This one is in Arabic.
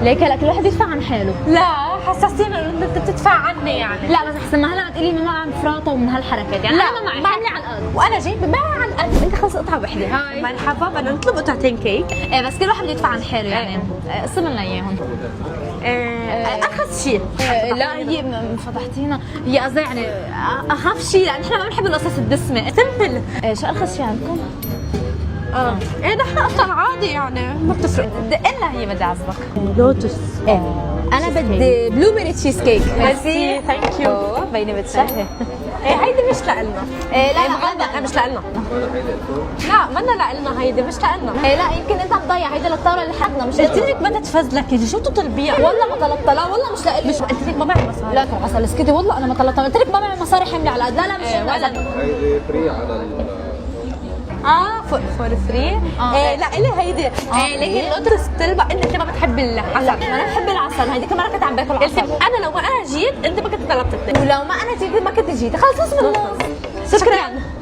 ليك هلا كل واحد يدفع عن حاله. لا حسستيني انه انت بتدفع عني يعني. لا بس احسن ما هلا عم تقولي ما عم فراطه ومن هالحركات يعني. لا انا ما معي، حملي على الارض وانا جايبه معي على القد. انت خلص قطعه وحده. هاي مرحبا، بدنا نطلب قطعتين كيك. ايه بس كل واحد بده يدفع عن حاله يعني. قسم لنا اياهم. ارخص شيء. لا هي فتحتينا، هي قصدي يعني اخف شيء لان احنا ما بنحب القصص الدسمه. سمبل. شو ارخص شيء عندكم؟ ايه نحن قطع عادي يعني ما بتفرق. دق لنا هي بدي اعزبك. لوتس. انا بدي بلو بيري تشيز كيك. ميرسي ثانك يو. بيني بتشهي. ايه هيدي مش لإلنا. لا لا مش لإلنا. لا منا لإلنا، هيدي مش لإلنا. لا يمكن انت مضيع، هيدي للطاوله اللي حدنا مش قلت لك بدها تفزلكي، شو بتطلبيها؟ والله ما طلبتها. لا والله مش لإلي. مش قلت لك ما معي مصاري. لا ترى عسل اسكتي، والله انا ما طلبتها. قلت لك ما معي مصاري، حملي على قد. لا لا مش ولا هيدي فري على فور فري. لا الي هيدي. لكن اللوتس بتلبق انك ما بتحبي العسل. انا بحب العسل. هيدي كمان كنت عم باكل عسل. انا لو ما انا جيت انت ما كنت طلبت. ولو ما انا جيت ما كنت جيت. خلص بسم الله. شكرا.